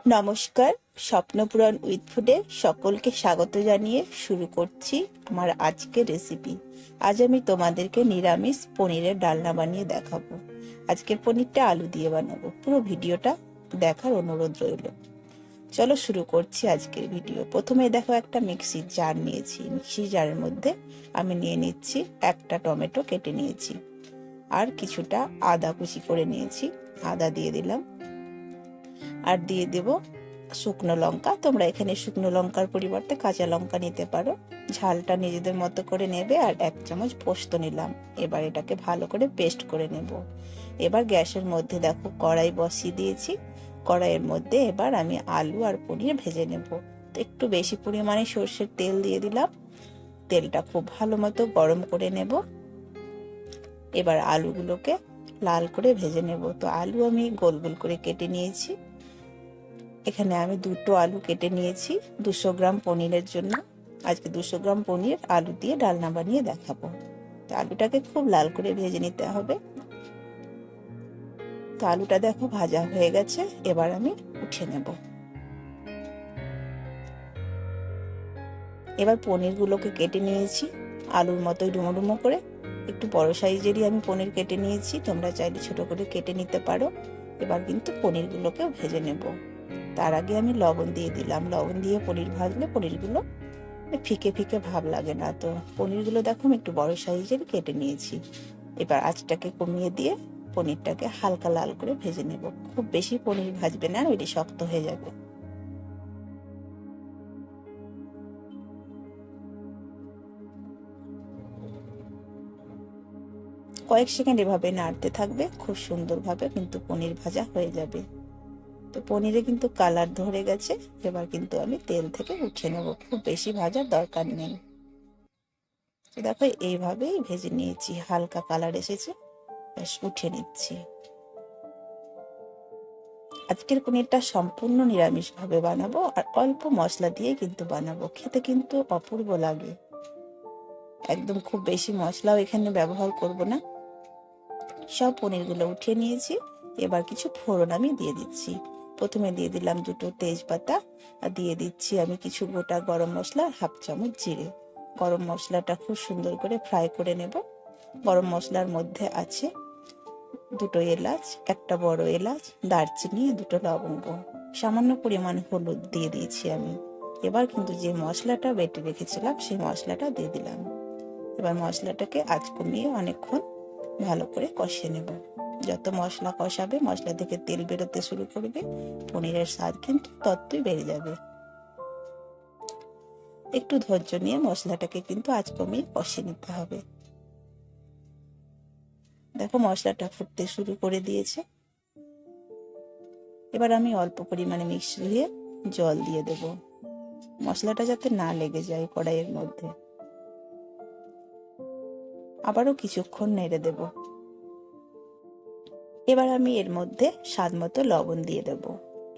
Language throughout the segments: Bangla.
নমস্কার, স্বপ্নপূরণ উইথ ফুডে সকলকে স্বাগত জানিয়ে শুরু করছি আমার আজকের রেসিপি। আজ আমি তোমাদেরকে নিরামিষ পনিরের ডালনা বানিয়ে দেখাবো। আজকের পনিরটা আলু দিয়ে বানাবো। পুরো ভিডিওটা দেখার অনুরোধ রইল। চলো শুরু করছি আজকের ভিডিও। প্রথমে দেখো একটা মিক্সির জার নিয়েছি। মিক্সির জারের মধ্যে আমি নিয়ে নিচ্ছি একটা টমেটো কেটে নিয়েছি, আর কিছুটা আদা কুচি করে নিয়েছি। আদা দিয়ে দিলাম, আর দিয়ে দেব শুকনো লঙ্কা। তোমরা এখানে শুকনো লঙ্কার পরিবর্তে কাঁচা লঙ্কা নিতে পারো, ঝালটা নিজেদের মতো করে নেবে। আর 1 চামচ পোস্ত নিলাম। এবার এটাকে ভালো করে পেস্ট করে নেব। এবার গ্যাসের মধ্যে দেখো কড়াই বসিয়ে দিয়েছি। কড়াইয়ের মধ্যে এবার আমি আলু আর পনির ভেজে নেব। তো একটু বেশি পরিমাণে সর্ষের তেল দিয়ে দিলাম। তেলটা খুব ভালো মতো গরম করে নেব। এবার আলুগুলোকে লাল করে ভেজে নেব। তো আলু আমি গোল গোল করে কেটে নিয়েছি। এখানে আমি 2টো আলু কেটে নিয়েছি 200 গ্রাম পনিরের জন্য। আজকে 200 গ্রাম পনির আলু দিয়ে ডালনা বানিয়ে দেখাবো। তো আলুটাকে খুব লাল করে ভেজে নিতে হবে। তো আলুটা দেখো ভাজা হয়ে গেছে। এবার আমি উঠিয়ে নেব। এবার পনিরগুলোকে কেটে নিয়েছি আলুর মতোই ডুমো ডুমো করে। একটু বড় সাইজেরই আমি পনির কেটে নিয়েছি, তোমরা চাইলে ছোট করে কেটে নিতে পারো। এবার কিন্তু পনিরগুলোকেও ভেজে নেব। তার আগে আমি লবণ দিয়ে দিলাম। লবণ দিয়ে পনির ভাজলে পনিরগুলো ফিকে ফিকে ভাব লাগে না। তো পনিরগুলো দেখো আমি একটু বড় সাইজের কেটে নিয়েছি। এবার আঁচটাকে কমিয়ে দিয়ে পনিরটাকে হালকা লাল করে ভেজে নেব। খুব বেশি পনির ভাজবে না, ওইটি শক্ত হয়ে যাবে। কয়েক সেকেন্ড এভাবে নাড়তে থাকবে, খুব সুন্দরভাবে কিন্তু পনির ভাজা হয়ে যাবে। তো পনিরে কিন্তু কালার ধরে গেছে। এবার কিন্তু আমি তেল থেকে উঠিয়ে নেব, খুব বেশি ভাজার দরকার নেই। দেখো এইভাবেই ভেজে নিয়েছি, হালকা কালার এসেছে, উঠিয়ে নিচ্ছি। আজকের পনিরটা সম্পূর্ণ নিরামিষভাবে বানাবো, আর অল্প মশলা দিয়ে কিন্তু বানাবো। খেতে কিন্তু অপূর্ব লাগে। একদম খুব বেশি মশলাও এখানে ব্যবহার করব না। সব পনিরগুলো উঠিয়ে নিয়েছি। এবার কিছু ফোড়ন আমি দিয়ে দিচ্ছি। প্রথমে দিয়ে দিলাম 2টো তেজপাতা, আর দিয়ে দিচ্ছি আমি কিছু গোটা গরম মশলা, 1/2 চামচ জিরে। গরম মশলাটা খুব সুন্দর করে ফ্রাই করে নেব। গরম মশলার মধ্যে আছে 2টো এলাচ, একটা বড় এলাচ, দারচিনি, 2টো লবঙ্গ, সামান্য পরিমাণ হলুদ দিয়ে দিয়েছি আমি। এবার কিন্তু যে মশলাটা বেটে রেখেছিলাম সেই মশলাটা দিয়ে দিলাম। এবার মশলাটাকে আঁচ কমিয়ে অনেকক্ষণ ভালো করে কষিয়ে নেব। যত মশলা কষাবে, মশলা থেকে তেল বেরোতে শুরু করবে, পনিরের স্বাদ কিন্তু ততই বেড়ে যাবে। একটু ধৈর্য নিয়ে মশলাটাকে কিন্তু আঁচ কমিয়ে কষিয়ে নিতে হবে। দেখো মশলাটা ফুটতে শুরু করে দিয়েছে। এবার আমি অল্প পরিমাণে মিক্সি ধুয়ে জল দিয়ে দেব, মশলাটা যাতে না লেগে যায় কড়াইয়ের মধ্যে। আবারও কিছুক্ষণ নেড়ে দেব। এবার আমি এর মধ্যে স্বাদ মতো লবণ দিয়ে দেব।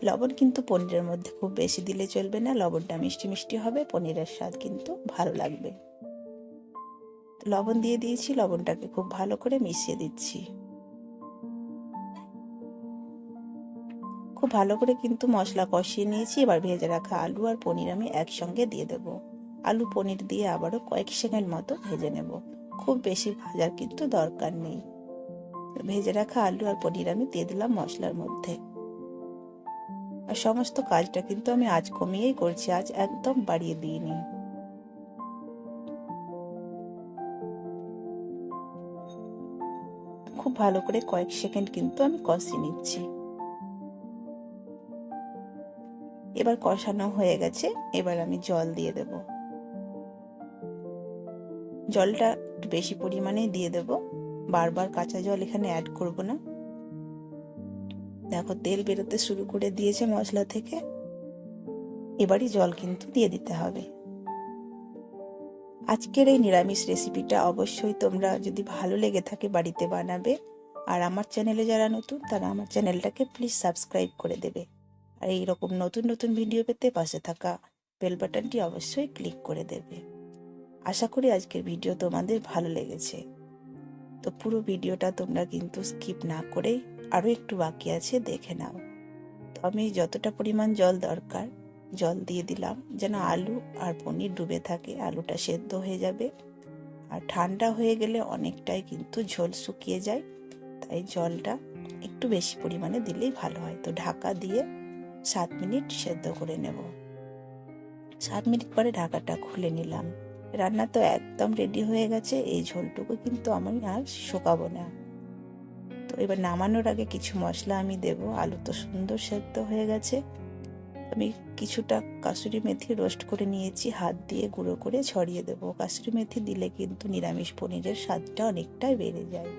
লবণ কিন্তু পনিরের মধ্যে খুব বেশি দিলে চলবে না, লবণটা মিষ্টি মিষ্টি হবে, পনিরের স্বাদ কিন্তু ভালো লাগবে। লবণ দিয়ে দিয়েছি, লবণটাকে খুব ভালো করে মিশিয়ে দিচ্ছি। খুব ভালো করে কিন্তু মশলা কষিয়ে নিয়েছি। এবার ভেজে রাখা আলু আর পনির আমি একসঙ্গে দিয়ে দেব। আলু পনির দিয়ে আবারও কয়েক সেকেন্ড মতো ভেজে নেব। খুব বেশি ভাজার কিন্তু দরকার নেই। ভেজে রাখা আলু আর পনির আমি দিয়ে দিলাম মশলার মধ্যে। আর সমস্ত কাজটা কিন্তু আমি আঁচ কমিয়েই করছি, আজ একদম বাড়িয়ে দিইনি। খুব ভালো করে কয়েক সেকেন্ড কিন্তু আমি কষিয়ে নিচ্ছি। এবার কষানো হয়ে গেছে। এবার আমি জল দিয়ে দেব। জলটা একটু বেশি পরিমাণে দিয়ে দেব, বারবার কাঁচা জল এখানে অ্যাড করব না। দেখো তেল বেরোতে শুরু করে দিয়েছে মশলা থেকে। এবারই জল কিন্তু দিয়ে দিতে হবে। আজকের এই নিরামিষ রেসিপিটা অবশ্যই তোমরা যদি ভালো লেগে থাকে বাড়িতে বানাবে। আর আমার চ্যানেলে যারা নতুন, তারা আমার চ্যানেলটাকে প্লিজ সাবস্ক্রাইব করে দেবে। আর এইরকম নতুন নতুন ভিডিও পেতে পাশে থাকা বেল বাটনটি অবশ্যই ক্লিক করে দেবে। আশা করি আজকের ভিডিও তোমাদের ভালো লেগেছে। তো পুরো ভিডিওটা তোমরা কিন্তু স্কিপ না করে, আরও একটু বাকি আছে, দেখে নাও। তো আমি যতটা পরিমাণ জল দরকার জল দিয়ে দিলাম, যেন আলু আর পনির ডুবে থাকে, আলুটা সেদ্ধ হয়ে যাবে। আর ঠান্ডা হয়ে গেলে অনেকটাই কিন্তু ঝোল শুকিয়ে যায়, তাই জলটা একটু বেশি পরিমাণে দিলেই ভালো হয়। তো ঢাকা দিয়ে 7 মিনিট সেদ্ধ করে নেব। 7 মিনিট পরে ঢাকাটা খুলে নিলাম। রান্না তো একদম রেডি হয়ে গেছে। এই ঝোলটুকু কিন্তু আমি আর শুকাবো না। তো এবার নামানোর আগে কিছু মশলা আমি দেব। আলু তো সুন্দর সেদ্ধ হয়ে গেছে। আমি কিছুটা কাসুরি মেথি রোস্ট করে নিয়েছি, হাত দিয়ে গুঁড়ো করে ছড়িয়ে দেব। কাসুরি মেথি দিলে কিন্তু নিরামিষ পনিরের স্বাদটা অনেকটাই বেড়ে যায়।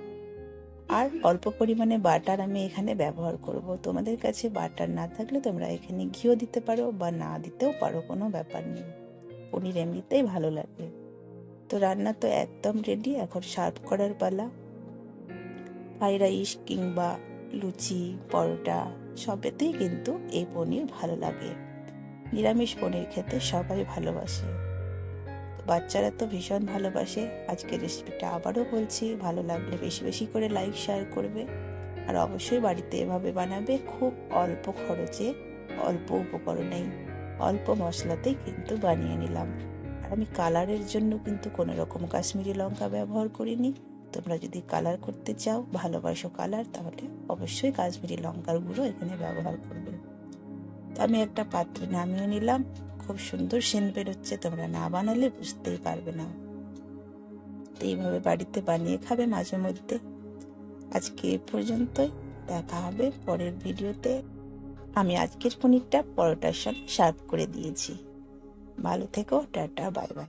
আর অল্প পরিমাণে বাটার আমি এখানে ব্যবহার করব। তোমাদের কাছে বাটার না থাকলে তোমরা এখানে ঘিও দিতে পারো বা না দিতেও পারো, কোনো ব্যাপার নেই। পনির এমনিতেই ভালো লাগে। তো রান্না তো একদম রেডি, এখন সার্ভ করার পালা। ফ্রাইড রাইস কিংবা লুচি, পরোটা সবেতেই কিন্তু এই পনির ভালো লাগে। নিরামিষ পনির খেতে সবাই ভালোবাসে, বাচ্চারা তো ভীষণ ভালোবাসে। আজকের রেসিপিটা আবারও বলছি, ভালো লাগলে বেশি বেশি করে লাইক শেয়ার করবে। আর অবশ্যই বাড়িতে এভাবে বানাবে, খুব অল্প খরচে, অল্প উপকরণেই, অল্প মশলাতেই কিন্তু বানিয়ে নিলাম। আর আমি কালারের জন্য কিন্তু কোনো রকম কাশ্মীরি লঙ্কা ব্যবহার করিনি। তোমরা যদি কালার করতে চাও, ভালোবাসো কালার, তাহলে অবশ্যই কাশ্মীরি লঙ্কার গুঁড়ো এখানে ব্যবহার করবে। তো আমি একটা পাত্রে নামিয়ে নিলাম। খুব সুন্দর সেন্ট বেরোচ্ছে, তোমরা না বানালে বুঝতেই পারবে না। তো এইভাবে বাড়িতে বানিয়ে খাবে মাঝে মধ্যে। আজকে এ পর্যন্তই, দেখা হবে পরের ভিডিওতে। আমি আজকের পনিরটা পরোটার সঙ্গে সার্ভ করে দিয়েছি। ভালো থেকো, টাটা, বাই বাই।